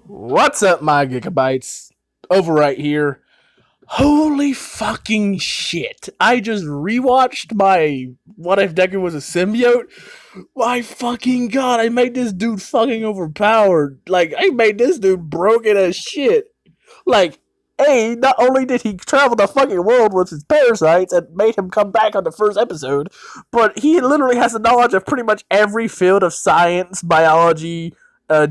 What's up, my gigabytes? Over right here. Holy fucking shit. I just rewatched my What If Deku Was a Symbiote? My fucking god, I made this dude fucking overpowered. Like, I made this dude broken as shit. Like, A, not only did he travel the fucking world with his parasites and made him come back on the first episode, but he literally has the knowledge of pretty much every field of science, biology,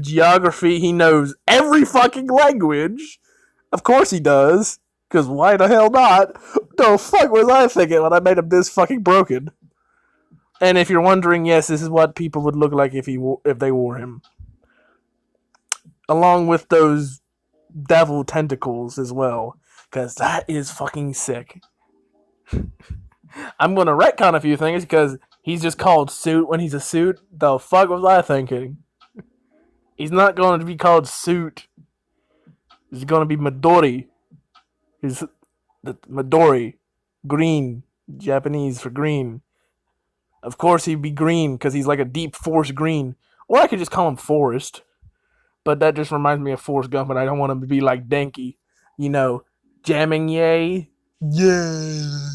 geography. He knows every fucking language. Of course he does. Because why the hell not? The fuck was I thinking when I made him this fucking broken? And if you're wondering, yes, this is what people would look like if they wore him, along with those devil tentacles as well, because that is fucking sick. I'm gonna retcon a few things because he's just called Suit when he's a suit. The fuck was I thinking? He's not going to be called Suit. He's gonna be Midori. He's the Midori, green, Japanese for green. Of course he'd be green because he's like a deep forest green. Or I could just call him Forest. But that just reminds me of Forrest Gump, and I don't want him to be like Denki. You know, jamming yay. Yeah.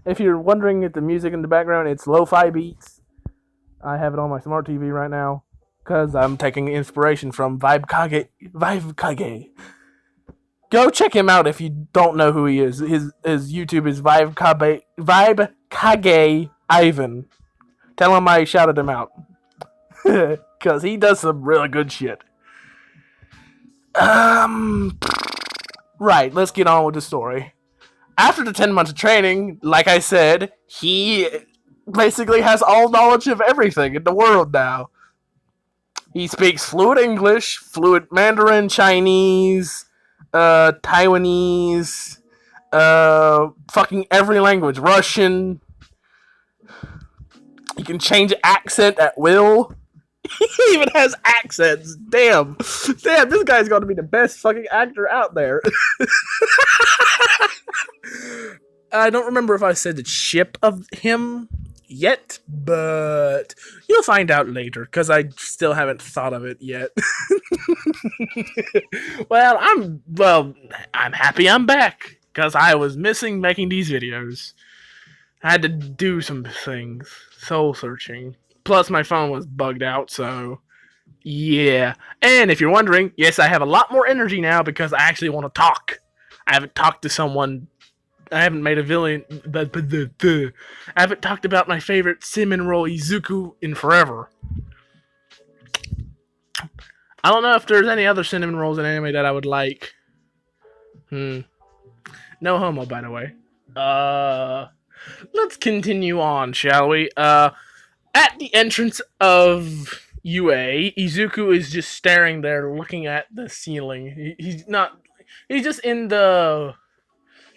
If you're wondering at the music in the background, it's lo-fi beats. I have it on my smart TV right now because I'm taking inspiration from Vibe Kage. Go check him out if you don't know who he is. His YouTube is Vibe Kage Ivan. Tell him I shouted him out. Because he does some really good shit. Right, let's get on with the story. After the 10 months of training, like I said, he basically has all knowledge of everything in the world now. He speaks fluent English, fluent Mandarin, Chinese, Taiwanese, fucking every language. Russian. He can change accent at will. He even has accents. Damn, this guy's going to be the best fucking actor out there. I don't remember if I said the ship of him yet, but you'll find out later because I still haven't thought of it yet. I'm happy I'm back because I was missing making these videos. I had to do some things, soul searching. Plus, my phone was bugged out, so yeah. And if you're wondering, yes, I have a lot more energy now because I actually want to talk. I haven't talked to someone. I haven't made a villain. I haven't talked about my favorite cinnamon roll Izuku in forever. I don't know if there's any other cinnamon rolls in anime that I would like. No homo, by the way. Let's continue on, shall we? At the entrance of UA, Izuku is just staring there, looking at the ceiling. He's just in the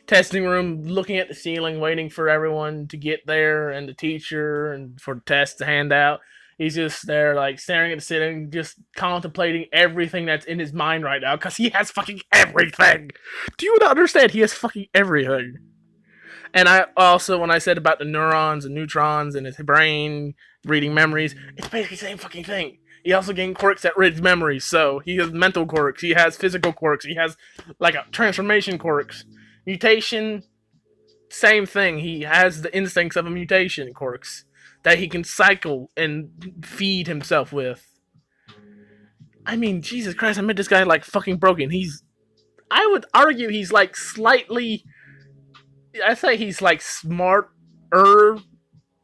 testing room, looking at the ceiling, waiting for everyone to get there and the teacher and for the test to hand out. He's just there, like, staring at the ceiling, just contemplating everything that's in his mind right now, because he has fucking everything. Do you understand? He has fucking everything. And I also, when I said about the neurons and neutrons in his brain, reading memories, it's basically the same fucking thing. He also gained quirks that reads memories, so he has mental quirks, he has physical quirks, he has, like, a transformation quirks. Mutation, same thing. He has the instincts of a mutation quirks that he can cycle and feed himself with. I mean, Jesus Christ, I made this guy, like, fucking broken. I would argue he's, like, slightly... I say he's like smarter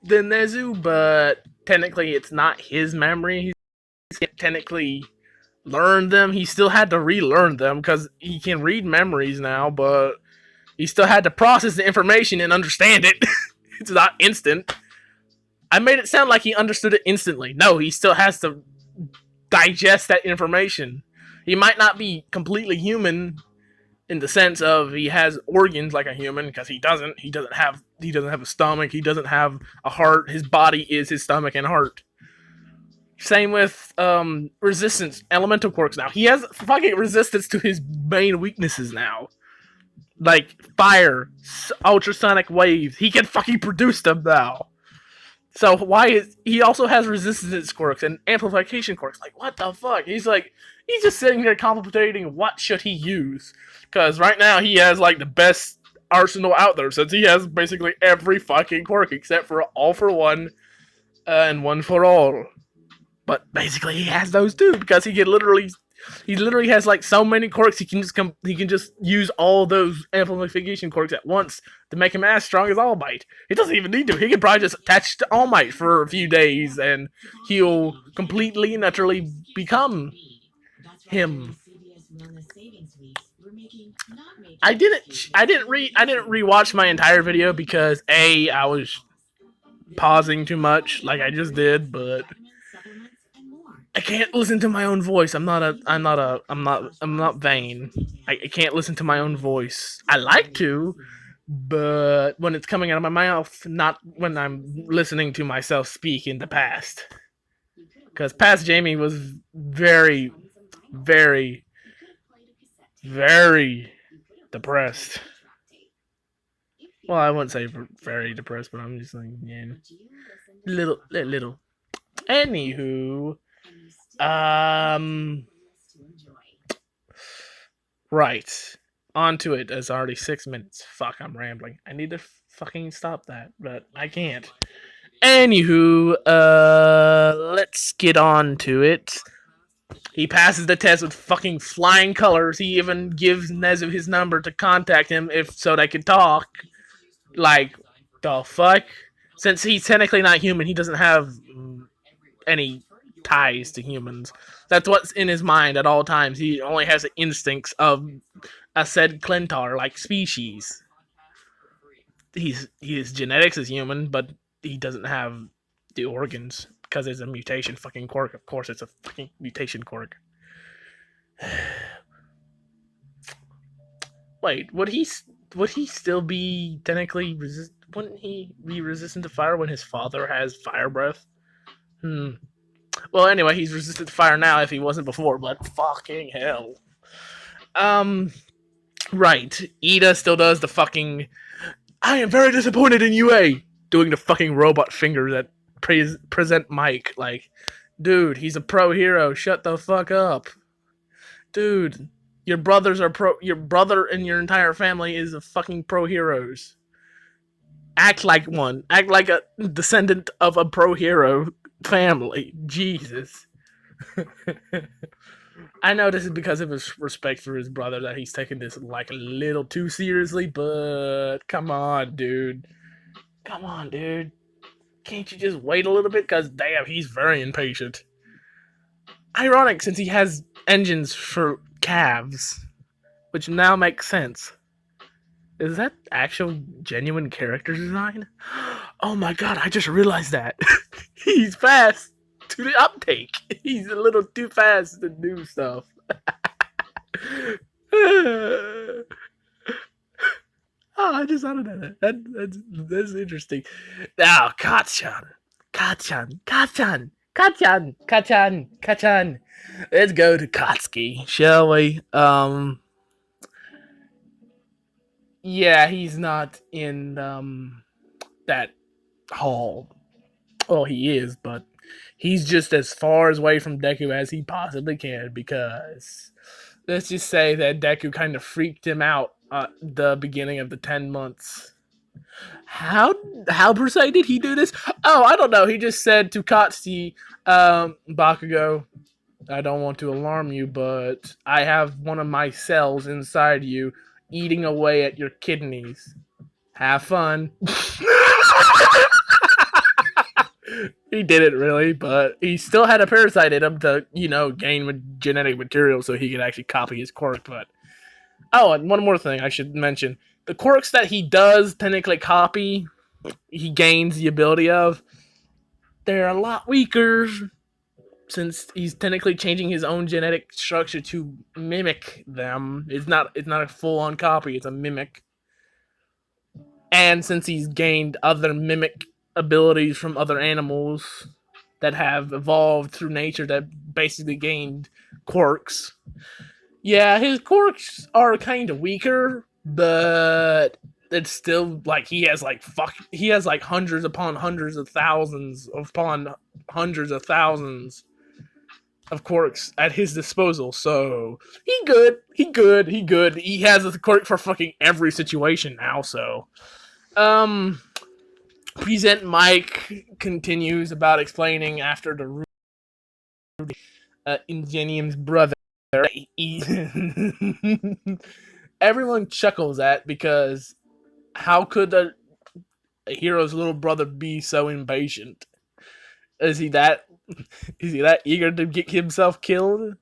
than Nezu, but technically it's not his memory. He's technically learned them. He still had to relearn them because he can read memories now, but he still had to process the information and understand it. It's not instant. I made it sound like he understood it instantly. No, he still has to digest that information. He might not be completely human in the sense of he has organs like a human, because he doesn't. He doesn't have a stomach. He doesn't have a heart. His body is his stomach and heart. Same with resistance, elemental quirks now. He has fucking resistance to his main weaknesses now. Like fire, ultrasonic waves. He can fucking produce them now. So why is he also has resistance quirks and amplification quirks? Like what the fuck? He's just sitting here contemplating what should he use, because right now he has like the best arsenal out there since he has basically every fucking quirk except for All for One and One for All. But basically he has those too because he literally has like so many quirks he can just use all those amplification quirks at once to make him as strong as All Might. He doesn't even need to. He can probably just attach to All Might for a few days and he'll completely and utterly become him. I didn't rewatch my entire video because I was pausing too much like I just did, but I can't listen to my own voice. I'm not vain. I can't listen to my own voice. I like to, but when it's coming out of my mouth, not when I'm listening to myself speak in the past. Because past Jamie was very, very, very depressed. Well, I wouldn't say very depressed, but I'm just like, yeah, little. Anywho, right. On to it. It's already 6 minutes. Fuck, I'm rambling. I need to fucking stop that, but I can't. Anywho, let's get on to it. He passes the test with fucking flying colors. He even gives Nezu his number to contact him if so they could talk. Like, the fuck? Since he's technically not human, he doesn't have any ties to humans. That's what's in his mind at all times. He only has the instincts of a said Clintar like species. His genetics is human, but he doesn't have the organs because it's a mutation fucking quirk. Of course, it's a fucking mutation quirk. Wait, would he still be technically Wouldn't he be resistant to fire when his father has fire breath? Well, anyway, he's resistant to fire now if he wasn't before, but fucking hell. Right. Ida still does the fucking I am very disappointed in UA doing the fucking robot fingers that present Mike. Like, dude, he's a pro hero. Shut the fuck up. Dude, your brothers are your brother and your entire family is a fucking pro heroes. Act like one. Act like a descendant of a pro hero family. Jesus. I know this is because of his respect for his brother that he's taking this like a little too seriously, but come on, dude. Come on, dude. Can't you just wait a little bit? Because, damn, he's very impatient. Ironic, since he has engines for calves, which now makes sense. Is that actual genuine character design? Oh my god, I just realized that. He's fast to the uptake. He's a little too fast to do stuff. Oh, I just thought of that. That's interesting. Now, Kachan. Let's go to Katsuki, shall we? Yeah, he's not in that hall. Well, he is, but he's just as far away from Deku as he possibly can because let's just say that Deku kind of freaked him out at the beginning of the 10 months. How per se did he do this? Oh, I don't know. He just said to Katsuki, Bakugo, I don't want to alarm you, but I have one of my cells inside you eating away at your kidneys. Have fun. He didn't really, but he still had a parasite in him to, gain genetic material so he could actually copy his quirk. But and one more thing I should mention: the quirks that he does technically copy, he gains the ability of. They're a lot weaker since he's technically changing his own genetic structure to mimic them. It's not a full-on copy; it's a mimic. And since he's gained other mimic abilities from other animals that have evolved through nature that basically gained quirks. Yeah, his quirks are kind of weaker, but it's still like he has like hundreds upon hundreds of thousands upon hundreds of thousands of quirks at his disposal. So he good. He has a quirk for fucking every situation now. So Present Mike continues about explaining after the Ingenium's brother. Everyone chuckles at because how could a hero's little brother be so impatient? Is he that eager to get himself killed?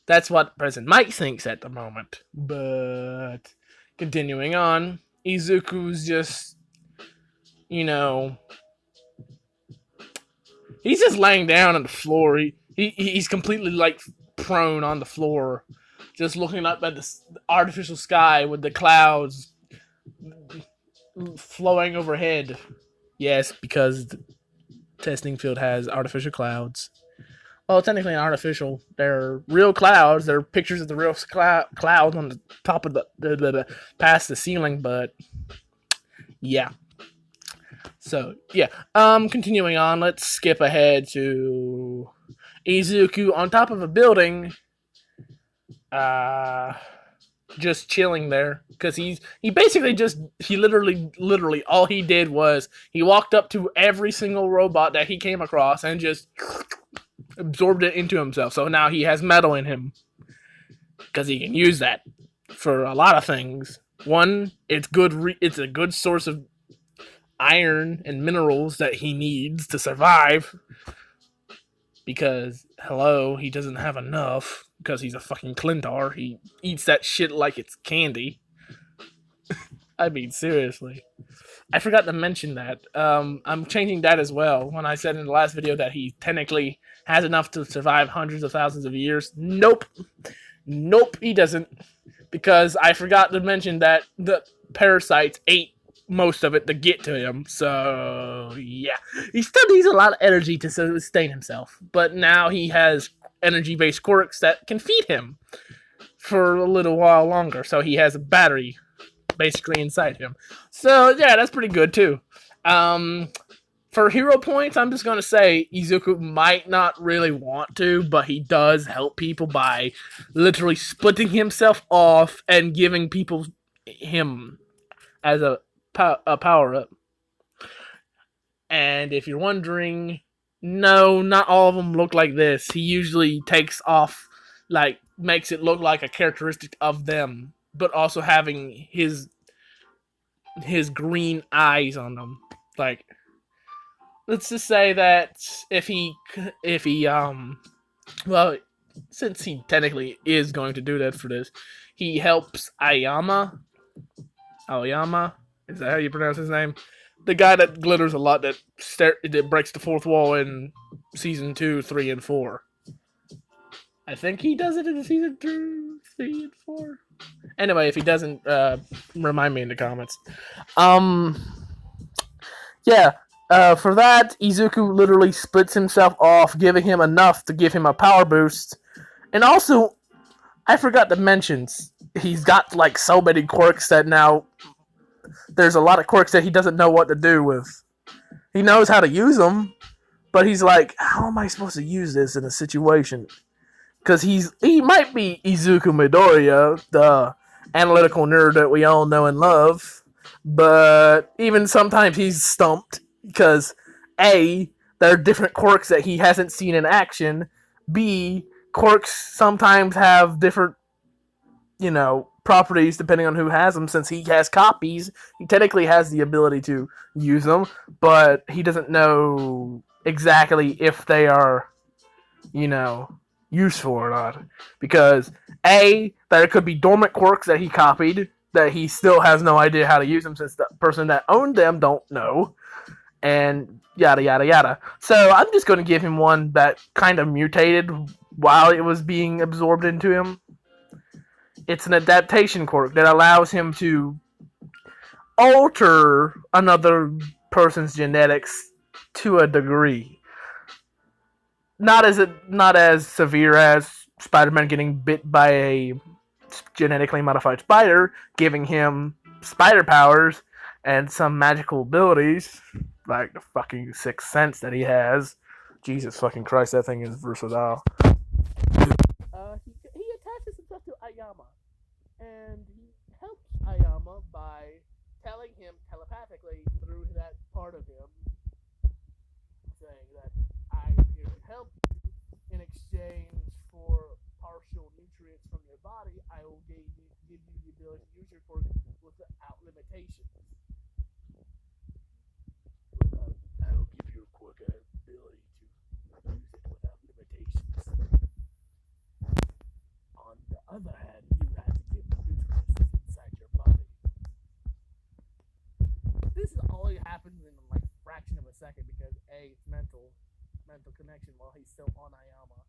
That's what President Mike thinks at the moment. But continuing on, Izuku's just, he's just laying down on the floor. He's completely like prone on the floor, just looking up at the artificial sky with the clouds flowing overhead. Yes, because the testing field has artificial clouds. Well, technically not artificial. They're real clouds. They're pictures of the real clouds on the top of the past the ceiling. But yeah. So yeah. Continuing on, let's skip ahead to Izuku on top of a building. Just chilling there because he literally all he did was he walked up to every single robot that he came across and just absorbed it into himself. So now he has metal in him because he can use that for a lot of things. One, it's good. It's a good source of iron and minerals that he needs to survive. Because he doesn't have enough because he's a fucking Clintar. He eats that shit like it's candy. I mean, seriously. I forgot to mention that. I'm changing that as well. When I said in the last video that he technically has enough to survive hundreds of thousands of years. Nope, he doesn't. Because I forgot to mention that the parasites ate most of it to get to him. So, yeah. He still needs a lot of energy to sustain himself. But now he has energy-based quirks that can feed him for a little while longer. So he has a battery basically inside him. So, yeah, that's pretty good, too. For hero points, I'm just going to say Izuku might not really want to, but he does help people by literally splitting himself off and giving people him as a power-up. And if you're wondering, no, not all of them look like this. He usually takes off, makes it look like a characteristic of them, but also having his green eyes on them. Let's just say that if he since he technically is going to do that for this, he helps Aoyama. Is that how you pronounce his name? The guy that glitters a lot, that breaks the fourth wall in season 2, 3, and 4. I think he does it in season 2, 3, and 4. Anyway, if he doesn't, remind me in the comments. Yeah. For that, Izuku literally splits himself off, giving him enough to give him a power boost. And also, I forgot to mention, he's got so many quirks that now there's a lot of quirks that he doesn't know what to do with. He knows how to use them, but he's like, how am I supposed to use this in a situation? Because he might be Izuku Midoriya, the analytical nerd that we all know and love, but even sometimes he's stumped because A, there are different quirks that he hasn't seen in action. B, quirks sometimes have different, properties depending on who has them. Since he has copies, he technically has the ability to use them, but he doesn't know exactly if they are, useful or not. Because A, there could be dormant quirks that he copied that he still has no idea how to use them since the person that owned them don't know. And yada yada yada. So I'm just going to give him one that kind of mutated while it was being absorbed into him. It's an adaptation quirk that allows him to alter another person's genetics to a degree. Not as severe as Spider-Man getting bit by a genetically modified spider, giving him spider powers and some magical abilities, like the fucking sixth sense that he has. Jesus fucking Christ, that thing is versatile. He attaches himself to Ayama, and he helps Ayama by telling him telepathically through that part of him, saying that I am here to help you in exchange for partial nutrients from your body. I will give you the ability to use your quirk without limitations. I will give your quirk an ability to use it without limitations. On the other hand, you have to give nutrients inside your body. This is all happens in like a fraction of a second because A, it's mental connection while he's still on Aoyama.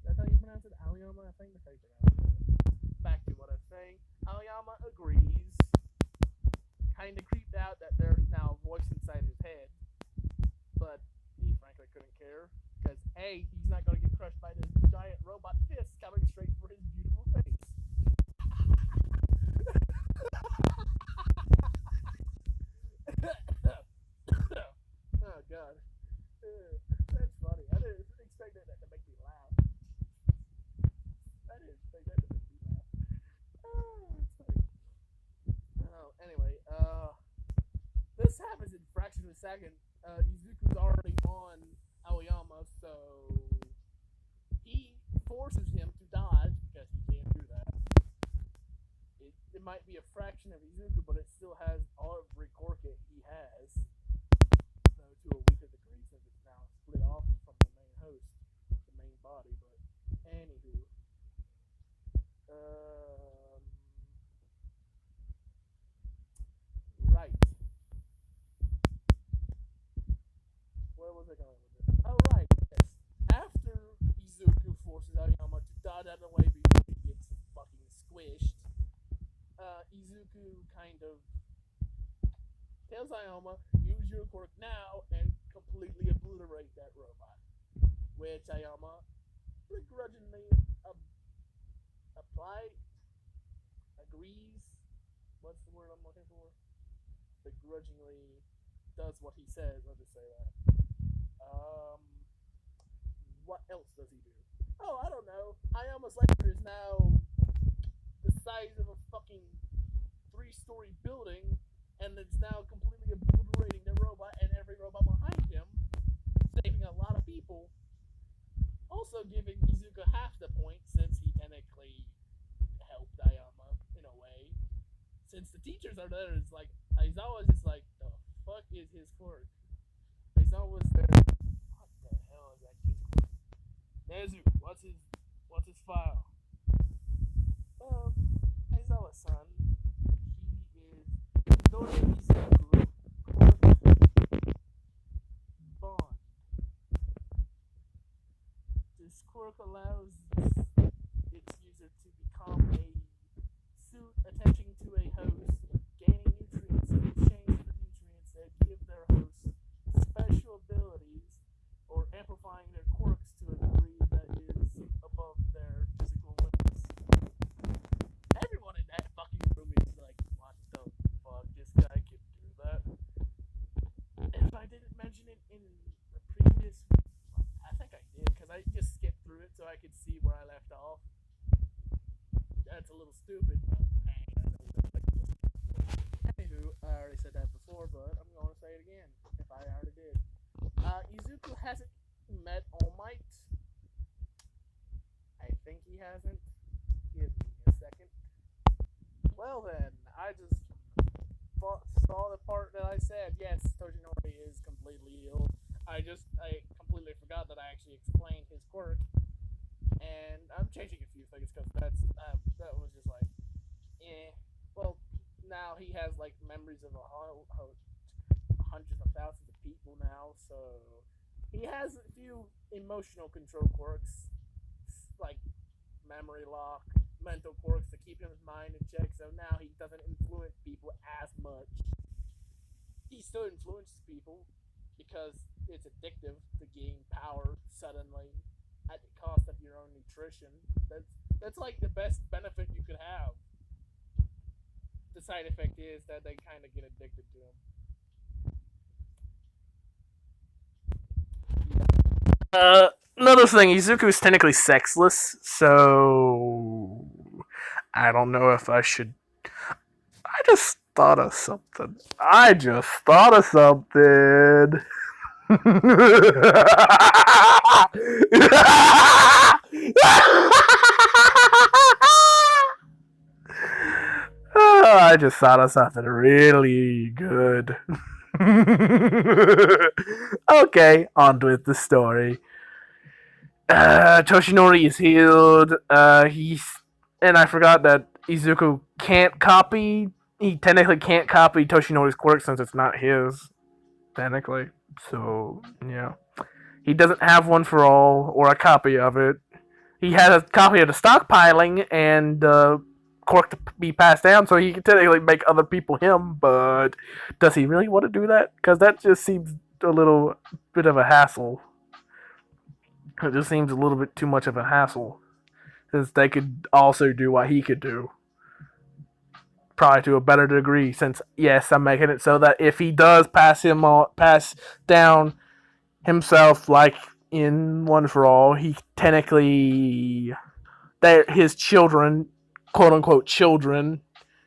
That's how you pronounce it? Aoyama, I think that's how you pronounce it. Back to what I was saying. Aoyama agrees. Kind of creeped out that there's now a voice inside his head, but he frankly couldn't care because A, he's not going to get crushed by this giant robot fist coming straight for his beautiful face. Oh god, that's funny. I didn't expect that to make me laugh. I didn't expect that to make me laugh. Oh, that's funny. Oh, anyway, this happens in a fraction of a second. Izuku's already on Aoyama, so he forces him to dodge because he can't do that. It might be a fraction of Izuku, but it still has every quirk he has, though to a weaker degree since it's now split off from the main host, the main body. But anywho, right. Where was I going with this? Oh, right. Yes. After Izuku forces Aoyama to dodge out of the way before he gets fucking squished, Izuku kind of tells Aoyama, use your quirk now and completely obliterate that robot. Which Aoyama begrudgingly agrees. What's the word I'm looking for? Begrudgingly does what he says. I'll just say that. What else does he do? Oh, I don't know. Aoyama's laser is now the size of a fucking 3-story building, and it's now completely obliterating the robot and every robot behind him, saving a lot of people. Also giving Izuku half the point since he technically helped Aoyama in a way. Since the teachers are there, it's like Aizawa's just like, the fuck is his quirk? Aizawa's there. What the hell is that kid's quirk? Nezu, what's his file? Aizawa son, he is Dori Izuku quirk bond. This quirk allows its user to become a suit attaching to a host, gaining nutrients in exchange for nutrients that give their host special abilities or amplifying their quirks to a degree that is above their physical limits. Everyone in that fucking room is like, what the fuck? This guy can do that? If I didn't mention it in the previous, I think I did, because I just skipped through it so I could see where I left off. That's a little stupid, but hey, I know what I just. Anywho, I already said that before, but I'm going to say it again, if I already did. Izuku hasn't met All Might. I think he hasn't. Give me a second. Well then, I just saw the part that I said, yes, Tojinori is completely ill. I completely forgot that I actually explained his quirk. And I'm changing a few things because that was just like, well, now he has like memories of hundreds of thousands of people now, so he has a few emotional control quirks, like memory lock, mental quirks to keep his mind in check, so now he doesn't influence people as much. He still influences people because it's addictive to gain power suddenly at the cost of your own nutrition. That's like the best benefit you could have. the side effect is that they kind of get addicted to him. Another thing, Izuku is technically sexless, so I don't know if I should. I just thought of something. I just thought of something really good. Okay, on with the story. Toshinori is healed. He's and I forgot that Izuku can't copy. He technically can't copy Toshinori's quirk since it's not his, technically. So yeah, he doesn't have one for all or a copy of it. He has a copy of the stockpiling and quirk to be passed down, so he can technically make other people him. But does he really want to do that? Because that just seems a little bit of a hassle. It just seems a little bit too much of a hassle, since they could also do what he could do, probably to a better degree. Since yes, I'm making it so that if he does pass down himself like in One for All, he technically his children, quote unquote children,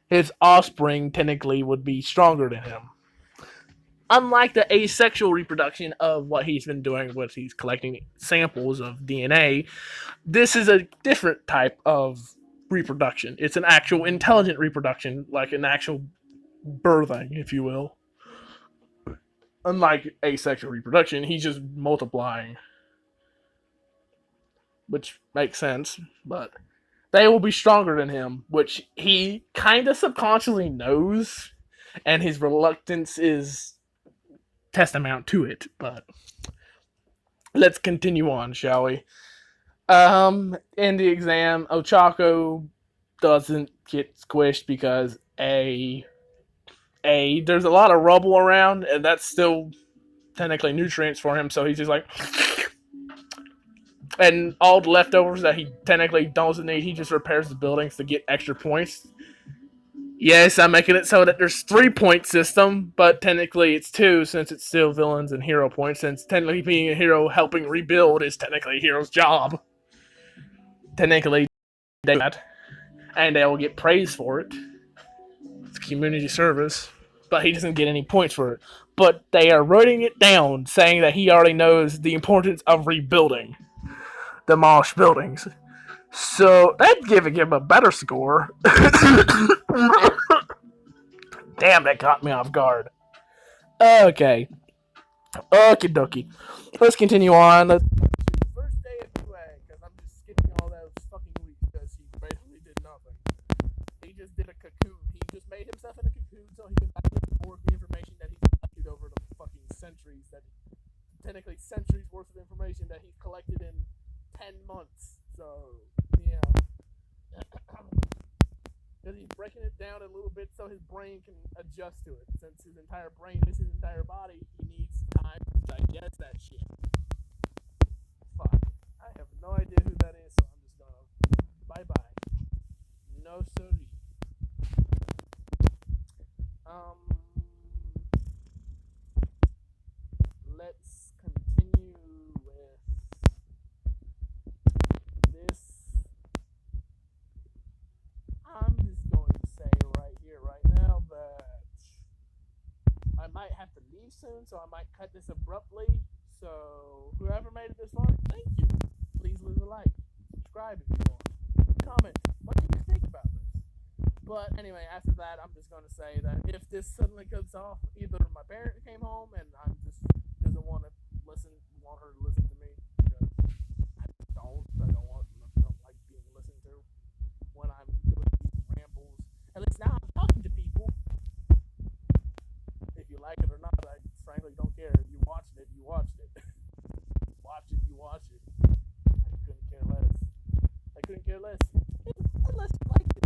his offspring technically would be stronger than him. Unlike the asexual reproduction of what he's been doing with he's collecting samples of DNA, this is a different type of reproduction. It's an actual intelligent reproduction, like an actual birthing, if you will. Unlike asexual reproduction, he's just multiplying, which makes sense, but they will be stronger than him, which he kind of subconsciously knows, and his reluctance is testament to it. But let's continue on, shall we? In the exam, Ochako doesn't get squished because there's a lot of rubble around, and that's still technically nutrients for him. So he's just like, and all the leftovers that he technically doesn't need, he just repairs the buildings to get extra points. Yes, I'm making it so that there's 3-point system, but technically it's 2 since it's still villains and hero points. Since technically being a hero helping rebuild is technically a hero's job. Technically, they do that, and they will get praise for it. It's community service, but he doesn't get any points for it. But they are writing it down, saying that he already knows the importance of rebuilding demolished buildings. So that's giving him a better score. Damn, that caught me off guard. Okay. Okie dokie. Let's continue on. First day of UA, because I'm just skipping all those fucking weeks because he basically did nothing. He just did a cocoon. He just made himself in a cocoon so he can more of the information that he's collected over the fucking centuries. That technically centuries worth of information that he's collected in 10 months. So, yeah. Because he's breaking it down a little bit so his brain can adjust to it. Since his entire brain is his entire body, he needs time to digest that shit. Fuck. I have no idea who that is, so I'm just gonna bye-bye. No sorry. Let's continue with this. I'm just going to say right here, right now, that I might have to leave soon, so I might cut this abruptly. So, whoever made it this far, thank you. Please leave a like, subscribe if you want, comment. What do you think about this? But anyway, after that, I'm just going to say that if this suddenly cuts off, either my parent came home and I'm just doesn't want her to listen to me because I don't like being listened to when I'm doing these rambles. At least now I'm talking to people. If you like it or not, I frankly don't care. If you watched it, you watched it. Watch it, you watch it. I couldn't care less. Unless you liked it.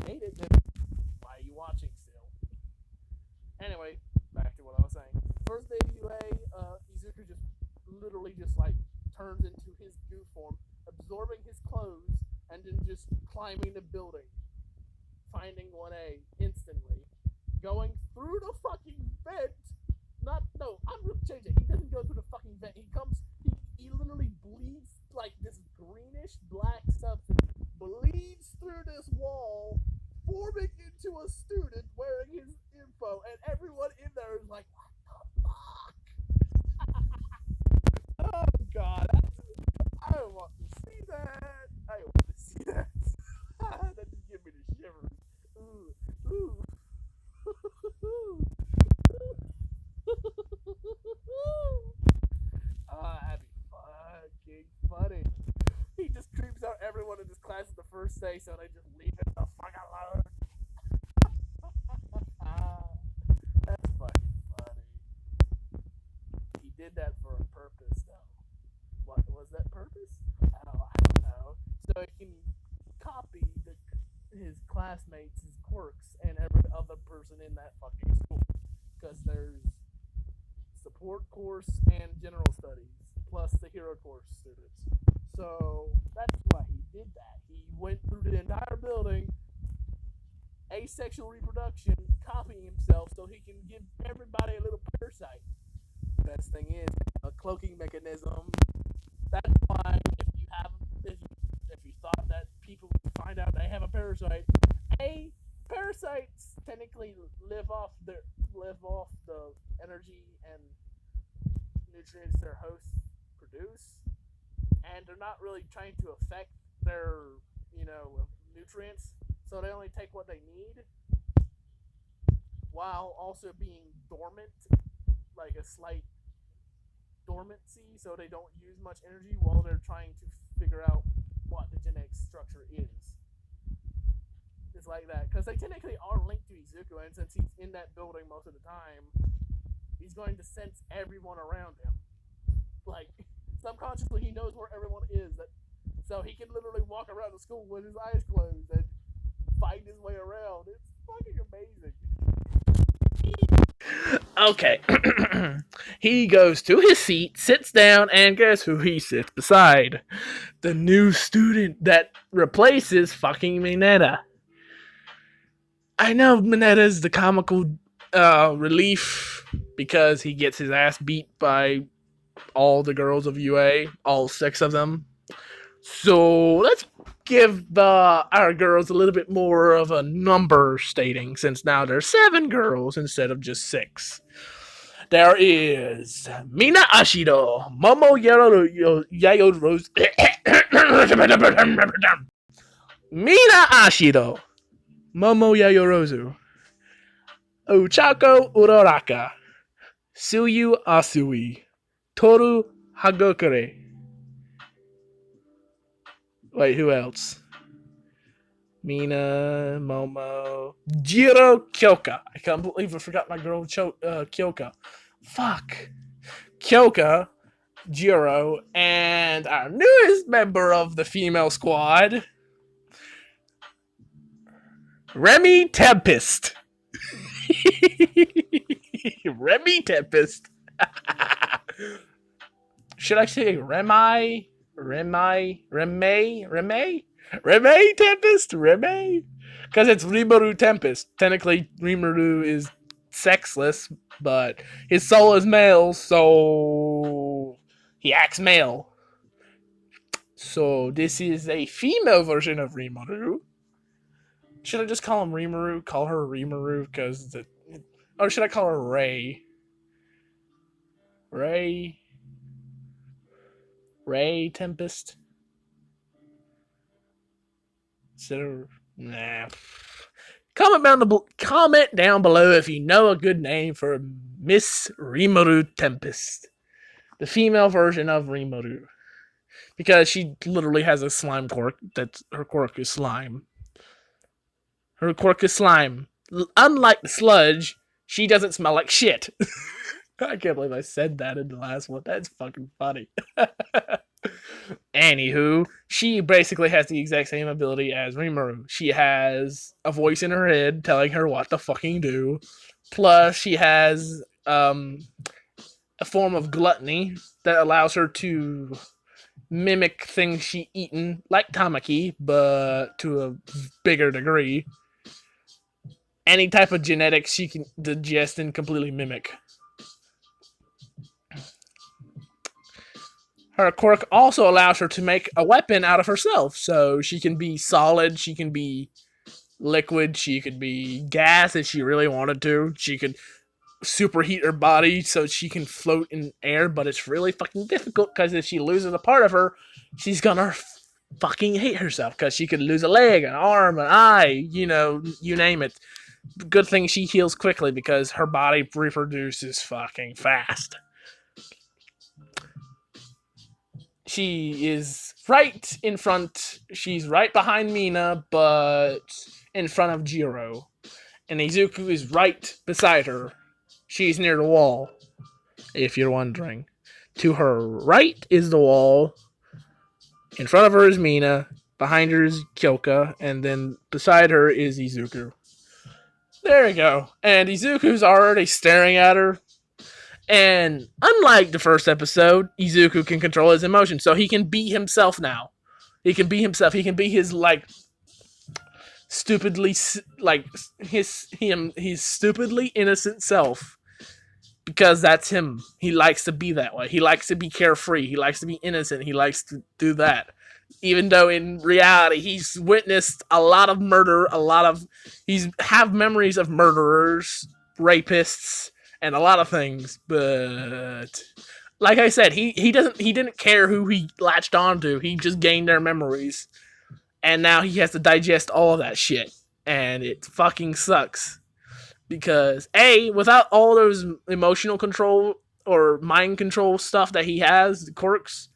Hate it, then why are you watching still? Anyway, back to what I was saying. First day of UA, Izuku just literally just like turns into his goo form, absorbing his clothes, and then just climbing the building. finding 1A instantly, going through the fucking vent. Not no, I'm gonna change it. He doesn't go through the fucking vent. He literally bleeds like this greenish black substance bleeds through this wall, forming into a student wearing his info, and everyone in there is like, what the fuck? Oh god, I want to see that. I want to see that. That just gives me the shivers. Ooh, ooh. That'd be fucking funny. He just creeps out everyone in his class at the first day, so they just leave it the fuck alone. That's fucking funny. He did that for a purpose, though. What was that purpose? Oh, I don't know. So he can copy his classmates' his quirks and every other person in that fucking school. Because there's support course and general studies, plus the hero course students. So that's why he did that. He went through the entire building, asexual reproduction, copying himself so he can give everybody a little parasite. Best thing is a cloaking mechanism. That's why if you thought that people would find out they have a parasite, parasites technically live off the energy and nutrients their hosts produce, and they're not really trying to affect their nutrients, so they only take what they need, while also being dormant, like a slight dormancy, so they don't use much energy while they're trying to figure out what the genetic structure is. It's like that, because they technically are linked to Izuku, and since he's in that building most of the time, he's going to sense everyone around him. Like, subconsciously, he knows where everyone is, so he can literally walk around the school with his eyes closed and find his way around. It's fucking amazing. Okay. He goes to his seat, sits down, and guess who he sits beside? The new student that replaces fucking Mineta. I know Mineta's the comical relief because he gets his ass beat by all the girls of UA, all 6 of them. So let's give our girls a little bit more of a number stating, since now there's 7 girls instead of just 6. There is Mina Ashido, Momo Yayo Rose, Mina Ashido, Momo Yayorozu, Ochako Uraraka, Suyu Asui, Toru Hagokure. Wait, who else? Mina, Momo, Jiro Kyoka. I can't believe I forgot my girl Kyoka. Fuck. Kyoka, Jiro, and our newest member of the female squad, Remy Tempest. Remy Tempest. Should I say Remy Tempest? Remy? Because it's Rimuru Tempest. Technically, Rimuru is sexless, but his soul is male, so he acts male. So this is a female version of Rimuru. Should I just call him Rimuru? Call her Rimuru? Because or should I call her Ray? Ray Tempest? Nah. Comment down below if you know a good name for Miss Rimuru Tempest, the female version of Rimuru, because she literally has a slime quirk. That's her quirk is slime. Her quirk is slime. Unlike the sludge, she doesn't smell like shit. I can't believe I said that in the last one. That's fucking funny. Anywho, she basically has the exact same ability as Rimuru. She has a voice in her head telling her what to fucking do. Plus, she has a form of gluttony that allows her to mimic things she eaten, like Tamaki, but to a bigger degree. any type of genetics she can digest and completely mimic. Her quirk also allows her to make a weapon out of herself, so she can be solid, she can be liquid, she could be gas if she really wanted to. She could superheat her body so she can float in air, but it's really fucking difficult because if she loses a part of her, she's gonna fucking hate herself because she could lose a leg, an arm, an eye, you name it. Good thing she heals quickly because her body reproduces fucking fast. She is right in front. She's right behind Mina, but in front of Jiro. And Izuku is right beside her. She's near the wall, if you're wondering. To her right is the wall. In front of her is Mina. Behind her is Kyoka. And then beside her is Izuku. There we go. And Izuku's already staring at her. And unlike the first episode, Izuku can control his emotions. So he can be himself now. He can be himself. He can be his, stupidly, his stupidly innocent self. Because that's him. He likes to be that way. He likes to be carefree. He likes to be innocent. He likes to do that. Even though in reality he's witnessed a lot of murder, he's have memories of murderers, rapists, and a lot of things. But like I said, he didn't care who he latched onto. He just gained their memories, and now he has to digest all of that shit, and it fucking sucks. Because without all those emotional control or mind control stuff that he has, the quirks,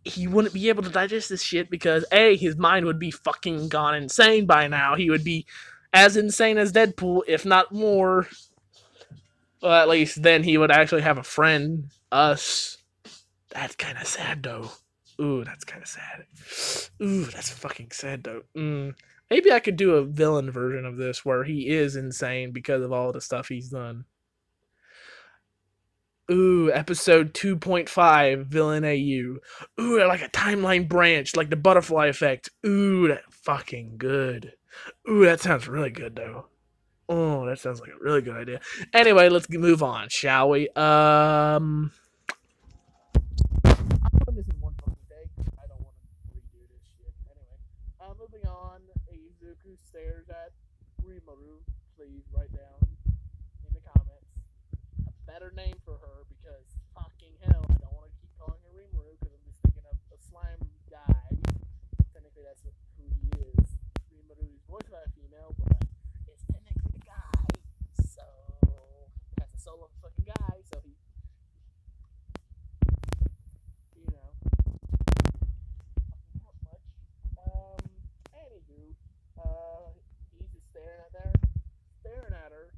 he wouldn't be able to digest this shit because his mind would be fucking gone insane by now. He would be as insane as Deadpool, if not more. Well, at least then he would actually have a friend, us. That's kind of sad, though. Ooh, that's kind of sad. Ooh, that's fucking sad, though. Maybe I could do a villain version of this where he is insane because of all the stuff he's done. Ooh, episode 2.5, Villain AU. Ooh, like a timeline branch, like the butterfly effect. Ooh, that fucking good. Ooh, that sounds really good, though. Oh, that sounds like a really good idea. Anyway, let's move on, shall we? I'm putting this in one fucking take. I don't want to redo this shit. Anyway, moving on. Izuku stares at Rimuru. Please write down in the comments a better name for her because fucking hell, I don't want to keep calling her Rimuru because I'm just thinking of a slime guy. Technically, that's who he is. Rimuru is voiced by a female, but it's technically a guy. So, that's a solo fucking guy. So he, not much. Anywho, he's just staring at her,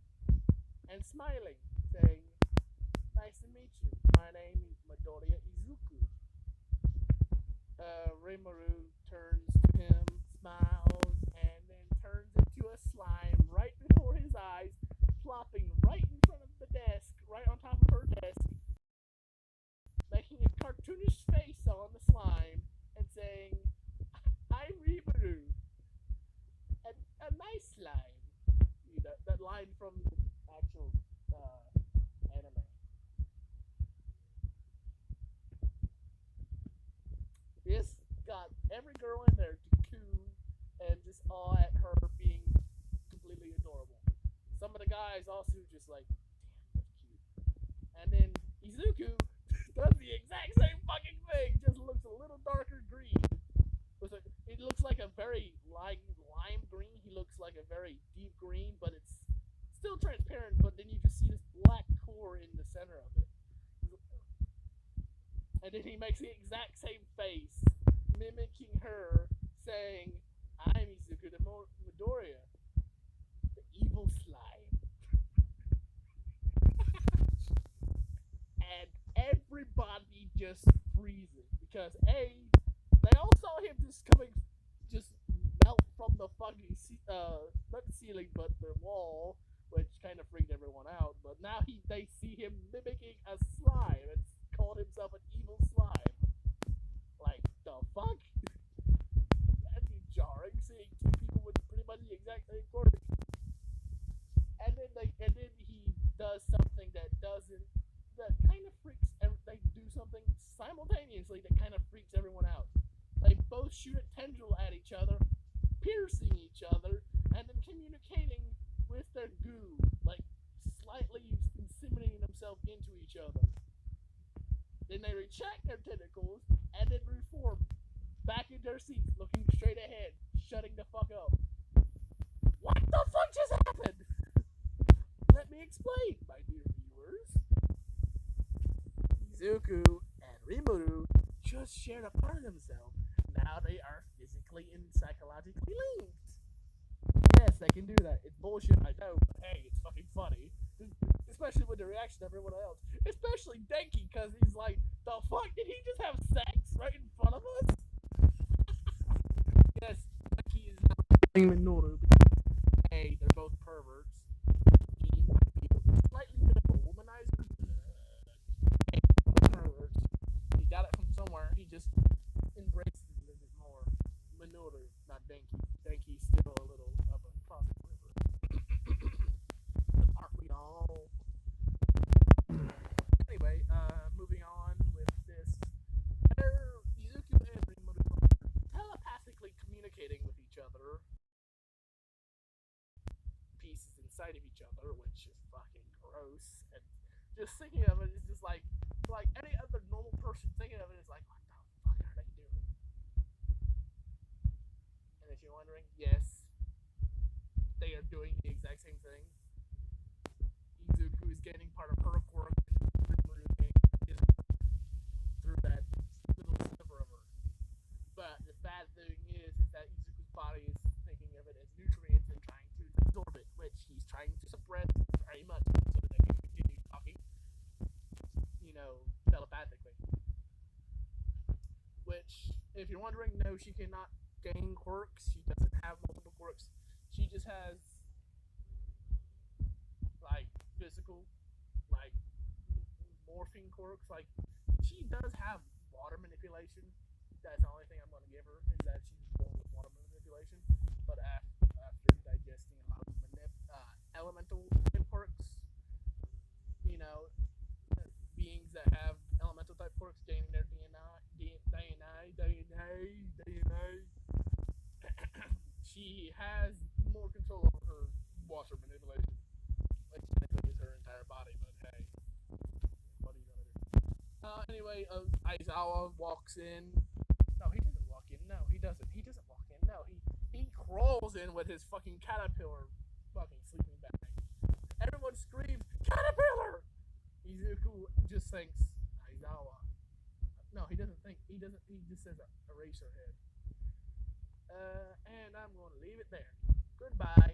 and smiling, saying, "Nice to meet you. My name is Midoriya Izuku." Rimuru turns to him, smiles, and then turns into a slime right before his eyes, plopping right in front of the desk, right on top of her desk, making a cartoonish face on the slime, and saying, "I'm Rimuru. A nice slime." That line from the actual anime. This got every girl in there to coo and just awe at her being completely adorable. Some of the guys also just like, damn, that's cute. And then Izuku does the exact same fucking thing, just looks a little darker green. It looks like a very lime green. He looks like a very deep green, but it's still transparent. But then you just see this black core in the center of it. And then he makes the exact same face, mimicking her, saying, "I'm Izuku the Midoriya, the evil slime." And everybody just freezes because they all saw him just melt from the fucking not the ceiling but the wall, which kind of freaked everyone out. But now they see him mimicking a slime and called himself an evil slime. Like the fuck? That'd be jarring seeing two people with pretty much the exact same quirk. simultaneously that kind of freaks everyone out. They both shoot a tendril at each other, piercing each other, and then communicating with their goo, like slightly inseminating themselves into each other. Then they retract their tentacles and then reform back in their seats, looking straight ahead, shutting the fuck up. What the fuck just happened? Let me explain, my dear viewers. Izuku and Rimuru just shared a part of themselves. Now they are physically and psychologically linked. Yes, they can do that. It's bullshit, I know, but hey, it's fucking funny. Especially with the reaction of everyone else. Especially Denki, because he's like, the fuck, did he just have sex right in front of us? Yes, Denki is not playing Minoru because, hey, they're both perverts. He might be slightly bit of a womanizer. Perverts. He got it from somewhere. He just embraced it a little bit more. Minoru, not Denki. Denki's still a little of a closet pervert. Aren't we all? Anyway, moving on with this. Izuku and Rimuru are telepathically communicating with each other. Pieces inside of each other, which is fucking gross. And just thinking of it is just like any other normal person thinking of it is like, what the fuck are they doing? And if you're wondering, yes, they are doing the exact same thing. Izuku is gaining part of her quirk, and Rimuru is gaining his through that little sliver of her. But the bad thing is that Izuku's body is thinking of it as nutrients and trying to absorb it, which he's trying to suppress very much so that they can continue talking, telepathically. Which, if you're wondering, no, she cannot gain quirks. She doesn't have multiple quirks. She just has like physical, like morphing quirks. Like she does have water manipulation. That's the only thing I'm going to give her is that she's born with water manipulation. But after digesting a lot of elemental type quirks, beings that have elemental type quirks gaining their DNA, she has more control over her water manipulation. Like technically is her entire body, but hey, what are you gonna do? Anyway, Aizawa walks in. No, he doesn't walk in. No, he doesn't. He doesn't walk in. No, he crawls in with his fucking caterpillar fucking sleeping bag. Everyone screams, "Caterpillar!" Izuku just thinks, Aizawa. No, he doesn't think. He doesn't. He just says eraser head. And I'm going to leave it there. Goodbye.